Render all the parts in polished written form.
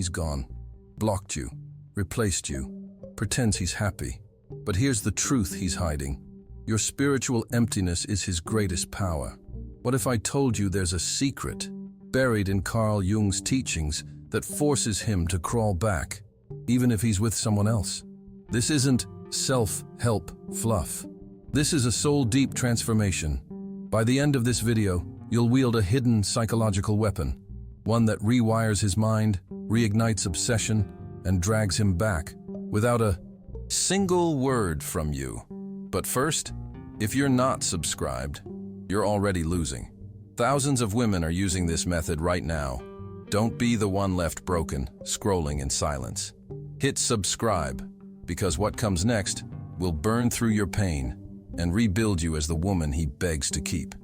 He's gone. Blocked you. Replaced you. Pretends he's happy. But here's the truth he's hiding. Your spiritual emptiness is his greatest power. What if I told you there's a secret buried in Carl Jung's teachings that forces him to crawl back, even if he's with someone else? This isn't self-help fluff. This is a soul-deep transformation. By the end of this video, you'll wield a hidden psychological weapon, one that rewires his mind, reignites obsession, and drags him back without a single word from you. But first, if you're not subscribed, you're already losing. Thousands of women are using this method right now. Don't be the one left broken, scrolling in silence. Hit subscribe, because what comes next will burn through your pain and rebuild you as the woman he begs to keep.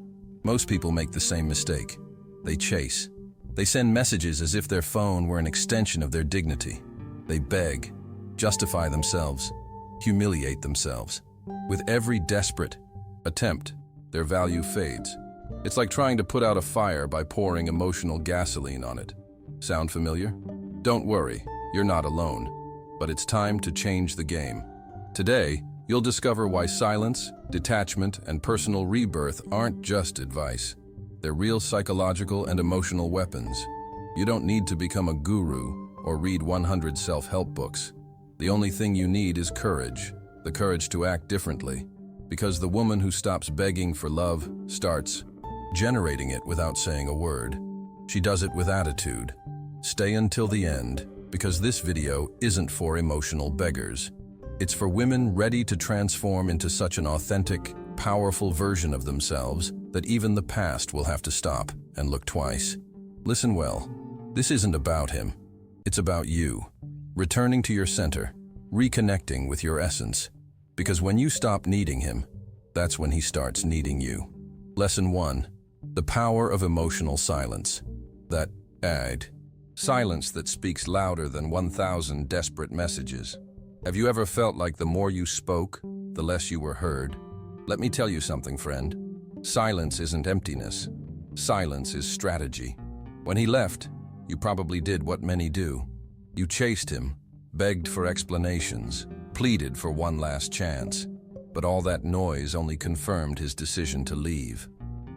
Most people make the same mistake. They chase. They send messages as if their phone were an extension of their dignity. They beg, justify themselves, humiliate themselves. With every desperate attempt, their value fades. It's like trying to put out a fire by pouring emotional gasoline on it. Sound familiar? Don't worry, you're not alone. But it's time to change the game. Today, you'll discover why silence, detachment, and personal rebirth aren't just advice. They're real psychological and emotional weapons. You don't need to become a guru or read 100 self-help books. The only thing you need is courage, the courage to act differently. Because the woman who stops begging for love starts generating it without saying a word. She does it with attitude. Stay until the end, because this video isn't for emotional beggars. It's for women ready to transform into such an authentic, powerful version of themselves that even the past will have to stop and look twice. Listen well, this isn't about him. It's about you. Returning to your center, reconnecting with your essence. Because when you stop needing him, that's when he starts needing you. Lesson 1. The power of emotional silence. That silence that speaks louder than 1,000 desperate messages. Have you ever felt like the more you spoke, the less you were heard? Let me tell you something, friend. Silence isn't emptiness. Silence is strategy. When he left, you probably did what many do. You chased him, begged for explanations, pleaded for one last chance. But all that noise only confirmed his decision to leave.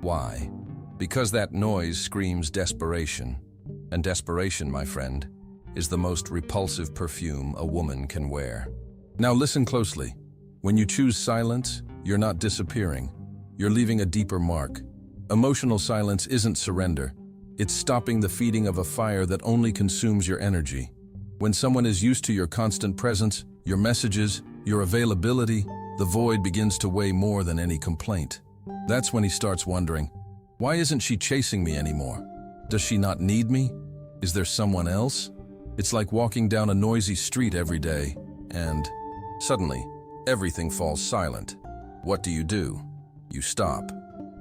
Why? Because that noise screams desperation. And desperation, my friend, is the most repulsive perfume a woman can wear. Now listen closely. When you choose silence, you're not disappearing. You're leaving a deeper mark. Emotional silence isn't surrender. It's stopping the feeding of a fire that only consumes your energy. When someone is used to your constant presence, your messages, your availability, the void begins to weigh more than any complaint. That's when he starts wondering, why isn't she chasing me anymore? Does she not need me? Is there someone else? It's like walking down a noisy street every day, and suddenly, everything falls silent. What do? You stop.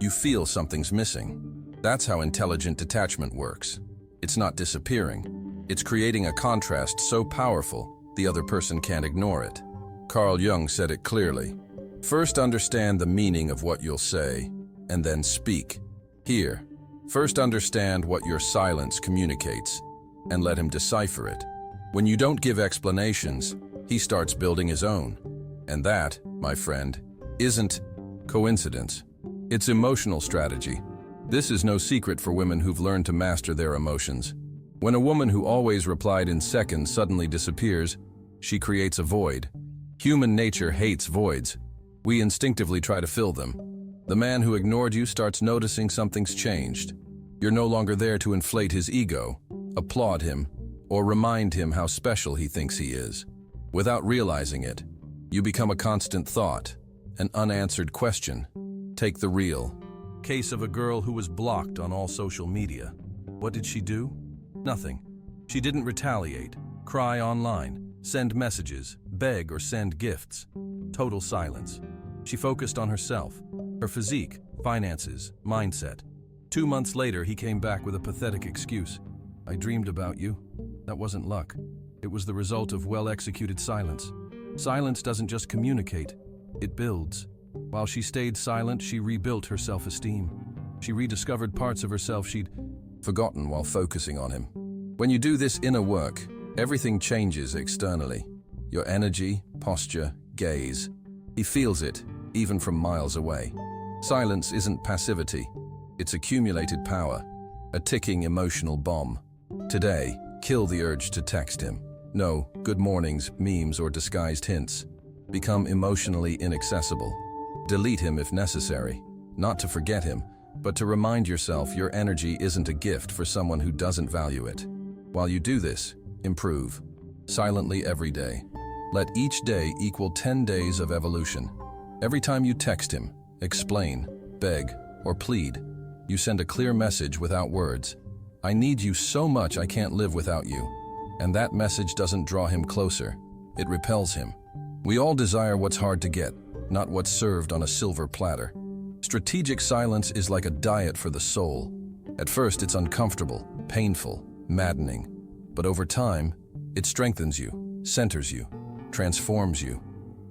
You feel something's missing. That's how intelligent detachment works. It's not disappearing. It's creating a contrast so powerful, the other person can't ignore it. Carl Jung said it clearly. First understand the meaning of what you'll say, and then speak. Here, first understand what your silence communicates, and let him decipher it. When you don't give explanations, he starts building his own. And that, my friend, isn't coincidence. It's emotional strategy. This is no secret for women who've learned to master their emotions. When a woman who always replied in seconds suddenly disappears, she creates a void. Human nature hates voids. We instinctively try to fill them. The man who ignored you starts noticing something's changed. You're no longer there to inflate his ego, applaud him, or remind him how special he thinks he is. Without realizing it, you become a constant thought, an unanswered question. Take the real case of a girl who was blocked on all social media. What did she do? Nothing. She didn't retaliate, cry online, send messages, beg or send gifts. Total silence. She focused on herself, her physique, finances, mindset. 2 months later, he came back with a pathetic excuse. I dreamed about you. That wasn't luck. It was the result of well-executed silence. Silence doesn't just communicate, it builds. While she stayed silent, she rebuilt her self-esteem. She rediscovered parts of herself she'd forgotten while focusing on him. When you do this inner work, everything changes externally. Your energy, posture, gaze. He feels it, even from miles away. Silence isn't passivity. It's accumulated power, a ticking emotional bomb. Today, kill the urge to text him. No good mornings, memes, or disguised hints. Become emotionally inaccessible. Delete him if necessary. Not to forget him, but to remind yourself your energy isn't a gift for someone who doesn't value it. While you do this, improve. Silently every day. Let each day equal 10 days of evolution. Every time you text him, explain, beg, or plead, you send a clear message without words. I need you so much I can't live without you. And that message doesn't draw him closer. It repels him. We all desire what's hard to get, not what's served on a silver platter. Strategic silence is like a diet for the soul. At first, it's uncomfortable, painful, maddening. But over time, it strengthens you, centers you, transforms you.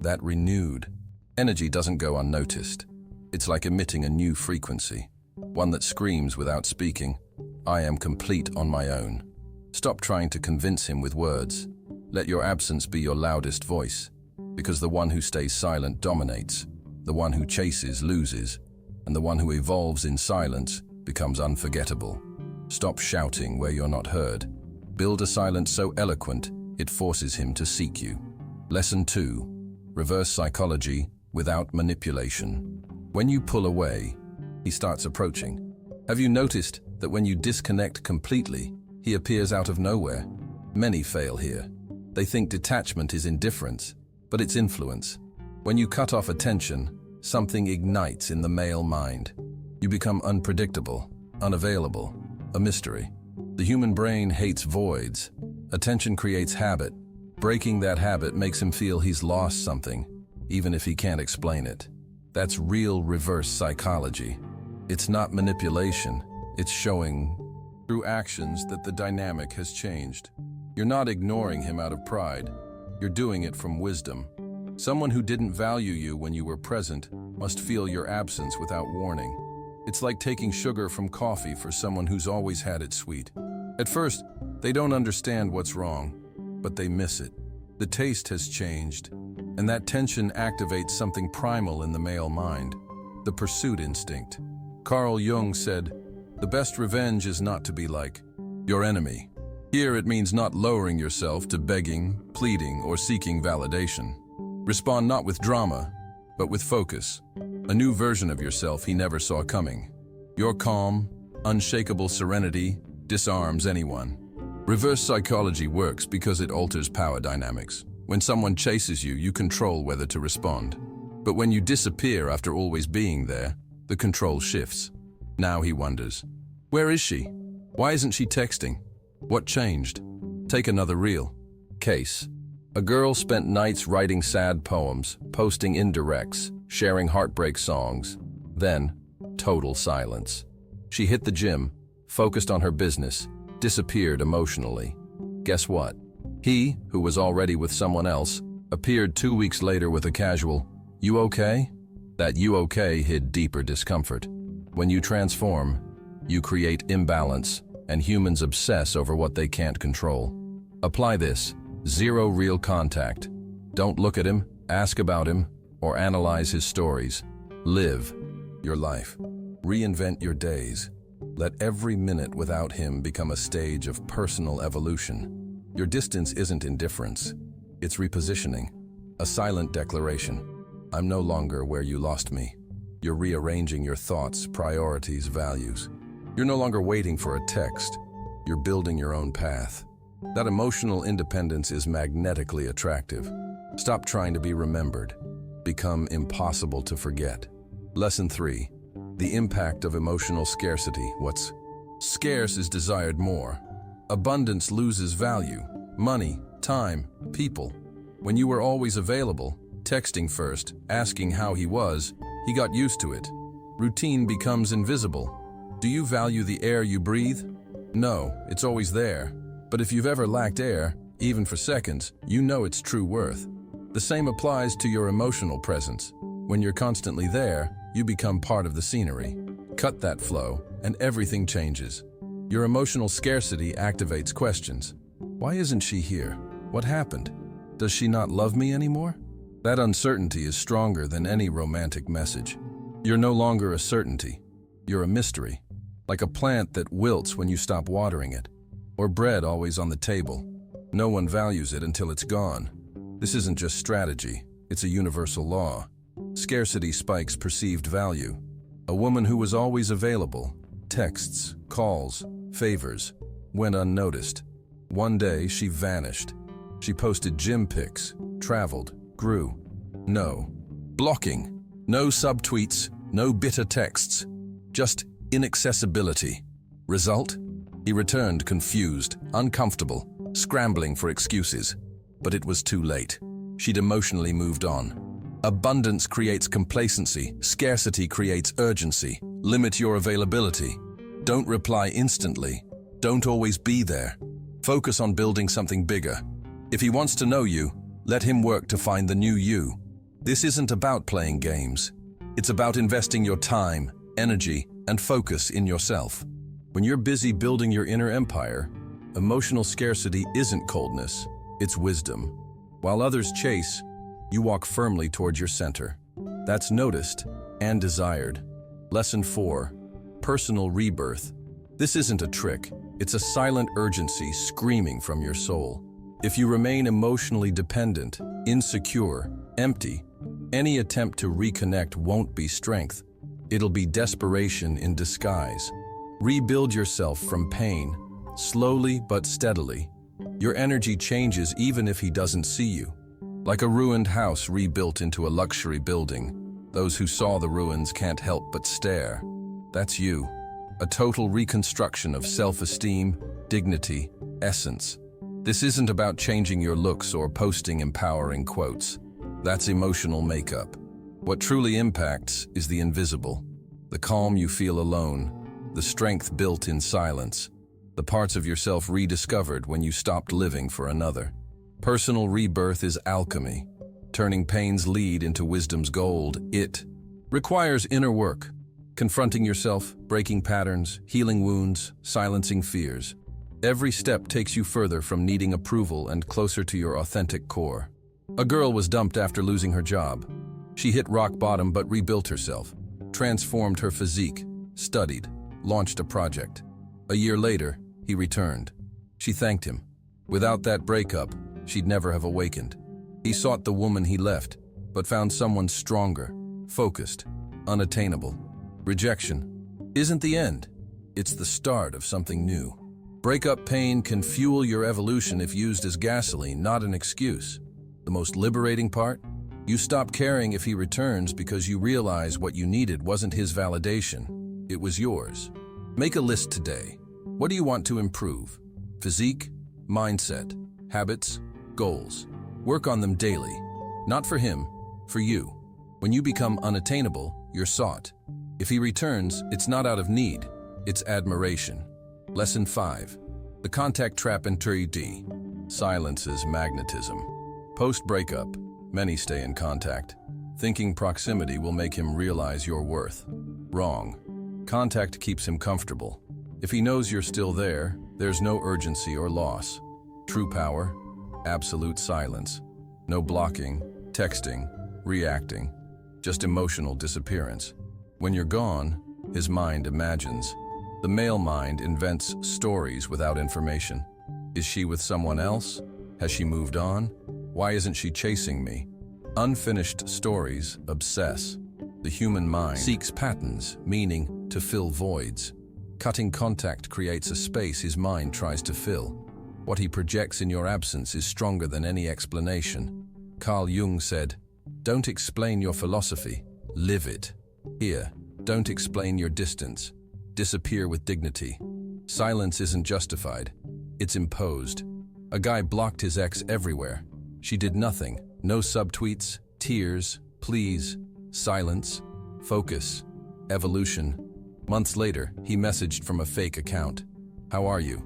That renewed energy doesn't go unnoticed. It's like emitting a new frequency, one that screams without speaking, I am complete on my own. Stop trying to convince him with words. Let your absence be your loudest voice, because the one who stays silent dominates, the one who chases loses, and the one who evolves in silence becomes unforgettable. Stop shouting where you're not heard. Build a silence so eloquent, it forces him to seek you. Lesson 2. Reverse psychology without manipulation. When you pull away, he starts approaching. Have you noticed that when you disconnect completely, he appears out of nowhere? Many fail here. They think detachment is indifference, but it's influence. When you cut off attention, something ignites in the male mind. You become unpredictable, unavailable, a mystery. The human brain hates voids. Attention creates habit. Breaking that habit makes him feel he's lost something, even if he can't explain it. That's real reverse psychology. It's not manipulation. It's showing through actions that the dynamic has changed. You're not ignoring him out of pride. You're doing it from wisdom. Someone who didn't value you when you were present must feel your absence without warning. It's like taking sugar from coffee for someone who's always had it sweet. At first, they don't understand what's wrong, but they miss it. The taste has changed, and that tension activates something primal in the male mind, the pursuit instinct. Carl Jung said, "The best revenge is not to be like your enemy." Here it means not lowering yourself to begging, pleading, or seeking validation. Respond not with drama, but with focus. A new version of yourself he never saw coming. Your calm, unshakable serenity disarms anyone. Reverse psychology works because it alters power dynamics. When someone chases you, you control whether to respond. But when you disappear after always being there, the control shifts. Now he wonders, where is she? Why isn't she texting? What changed? Take another real case. A girl spent nights writing sad poems, posting indirects, sharing heartbreak songs. Then, total silence. She hit the gym, focused on her business, disappeared emotionally. Guess what? He, who was already with someone else, appeared 2 weeks later with a casual, "You okay?" That "you okay" hid deeper discomfort. When you transform, you create imbalance, and humans obsess over what they can't control. Apply this. 0 real contact. Don't look at him, ask about him, or analyze his stories. Live your life. Reinvent your days. Let every minute without him become a stage of personal evolution. Your distance isn't indifference. It's repositioning. A silent declaration. I'm no longer where you lost me. You're rearranging your thoughts, priorities, values. You're no longer waiting for a text. You're building your own path. That emotional independence is magnetically attractive. Stop trying to be remembered. Become impossible to forget. Lesson 3. The impact of emotional scarcity. What's scarce is desired more. Abundance loses value. Money, time, people. When you were always available, texting first, asking how he was, he got used to it. Routine becomes invisible. Do you value the air you breathe? No, it's always there. But if you've ever lacked air, even for seconds, you know its true worth. The same applies to your emotional presence. When you're constantly there, you become part of the scenery. Cut that flow, and everything changes. Your emotional scarcity activates questions. Why isn't she here? What happened? Does she not love me anymore? That uncertainty is stronger than any romantic message. You're no longer a certainty. You're a mystery, like a plant that wilts when you stop watering it, or bread always on the table. No one values it until it's gone. This isn't just strategy, it's a universal law. Scarcity spikes perceived value. A woman who was always available, texts, calls, favors, went unnoticed. One day she vanished. She posted gym pics, traveled, grew. No. Blocking. No subtweets, no bitter texts. Just inaccessibility. Result? He returned confused, uncomfortable, scrambling for excuses. But it was too late. She'd emotionally moved on. Abundance creates complacency. Scarcity creates urgency. Limit your availability. Don't reply instantly. Don't always be there. Focus on building something bigger. If he wants to know you, let him work to find the new you. This isn't about playing games. It's about investing your time, energy, and focus in yourself. When you're busy building your inner empire, emotional scarcity isn't coldness, it's wisdom. While others chase, you walk firmly towards your center. That's noticed and desired. Lesson 4. Personal rebirth. This isn't a trick. It's a silent urgency screaming from your soul. If you remain emotionally dependent, insecure, empty, any attempt to reconnect won't be strength. It'll be desperation in disguise. Rebuild yourself from pain, slowly but steadily. Your energy changes even if he doesn't see you. Like a ruined house rebuilt into a luxury building, those who saw the ruins can't help but stare. That's you. A total reconstruction of self-esteem, dignity, essence. This isn't about changing your looks or posting empowering quotes. That's emotional makeup. What truly impacts is the invisible. The calm you feel alone, the strength built in silence, the parts of yourself rediscovered when you stopped living for another. Personal rebirth is alchemy, turning pain's lead into wisdom's gold. It requires inner work, confronting yourself, breaking patterns, healing wounds, silencing fears. Every step takes you further from needing approval and closer to your authentic core. A girl was dumped after losing her job. She hit rock bottom but rebuilt herself, transformed her physique, studied, launched a project. A year later, he returned. She thanked him. Without that breakup, she'd never have awakened. He sought the woman he left, but found someone stronger, focused, unattainable. Rejection isn't the end. It's the start of something new. Breakup pain can fuel your evolution if used as gasoline, not an excuse. The most liberating part? You stop caring if he returns because you realize what you needed wasn't his validation. It was yours. Make a list today. What do you want to improve? Physique, mindset, habits, goals. Work on them daily. Not for him, for you. When you become unattainable, you're sought. If he returns, it's not out of need, it's admiration. Lesson 5. The contact trap in 3D. Silence is magnetism. Post-breakup, many stay in contact, thinking proximity will make him realize your worth. Wrong. Contact keeps him comfortable. If he knows you're still there, there's no urgency or loss. True power, absolute silence. No blocking, texting, reacting, just emotional disappearance. When you're gone, his mind imagines. The male mind invents stories without information. Is she with someone else? Has she moved on? Why isn't she chasing me? Unfinished stories obsess. The human mind seeks patterns, meaning to fill voids. Cutting contact creates a space his mind tries to fill. What he projects in your absence is stronger than any explanation. Carl Jung said, "Don't explain your philosophy, live it." Here, don't explain your distance. Disappear with dignity. Silence isn't justified, it's imposed. A guy blocked his ex everywhere. She did nothing. No subtweets, tears, pleas, silence, focus, evolution. Months later, he messaged from a fake account. How are you?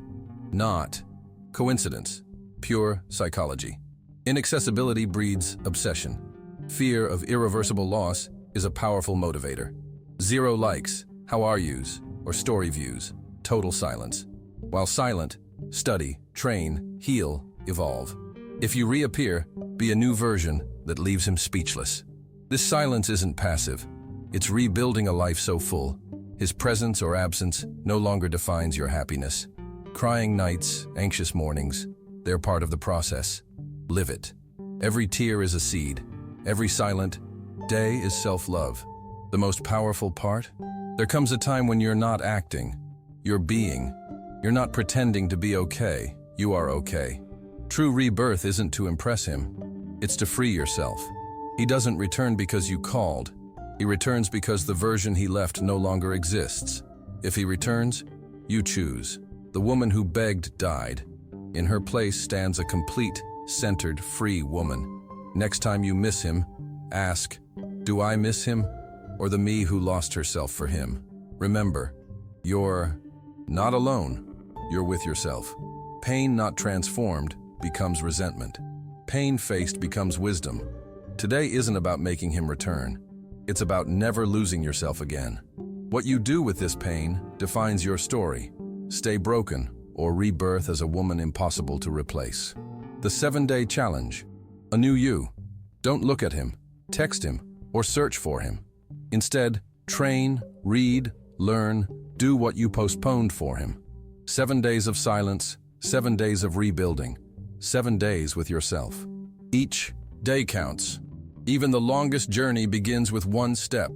Not coincidence, pure psychology. Inaccessibility breeds obsession. Fear of irreversible loss is a powerful motivator. 0 likes, how are yous, or story views, total silence. While silent, study, train, heal, evolve. If you reappear, be a new version that leaves him speechless. This silence isn't passive. It's rebuilding a life so full. His presence or absence no longer defines your happiness. Crying nights, anxious mornings, they're part of the process. Live it. Every tear is a seed. Every silent day is self-love. The most powerful part? There comes a time when you're not acting. You're being. You're not pretending to be okay. You are okay. True rebirth isn't to impress him. It's to free yourself. He doesn't return because you called. He returns because the version he left no longer exists. If he returns, you choose. The woman who begged died. In her place stands a complete, centered, free woman. Next time you miss him, ask, do I miss him? Or the me who lost herself for him? Remember, you're not alone. You're with yourself. Pain not transformed becomes resentment. Pain faced becomes wisdom. Today isn't about making him return. It's about never losing yourself again. What you do with this pain defines your story. Stay broken or rebirth as a woman impossible to replace. The 7-day challenge. A new you. Don't look at him, text him, or search for him. Instead, train, read, learn, do what you postponed for him. 7 days of silence, 7 days of rebuilding, 7 days with yourself. Each day counts. Even the longest journey begins with one step.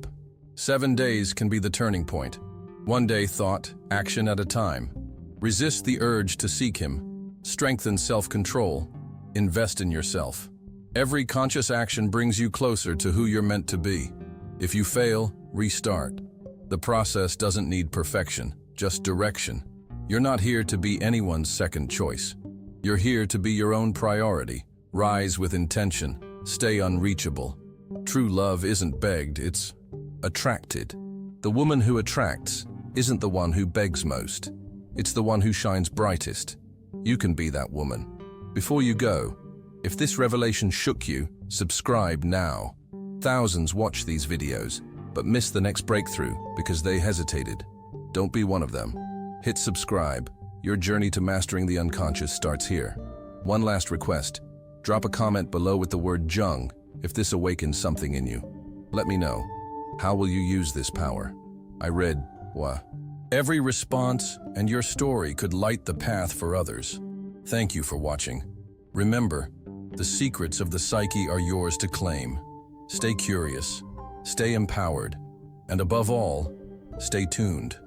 7 days can be the turning point. 1 day thought, action at a time. Resist the urge to seek him. Strengthen self-control. Invest in yourself. Every conscious action brings you closer to who you're meant to be. If you fail, restart. The process doesn't need perfection, just direction. You're not here to be anyone's second choice. You're here to be your own priority. Rise with intention. Stay unreachable. True love isn't begged, it's attracted. The woman who attracts isn't the one who begs most. It's the one who shines brightest. You can be that woman. Before you go, if this revelation shook you, subscribe now. Thousands watch these videos, but miss the next breakthrough because they hesitated. Don't be one of them. Hit subscribe. Your journey to mastering the unconscious starts here. One last request. Drop a comment below with the word Jung if this awakens something in you. Let me know. How will you use this power? I read, every response and your story could light the path for others. Thank you for watching. Remember, the secrets of the psyche are yours to claim. Stay curious, stay empowered, and above all, stay tuned.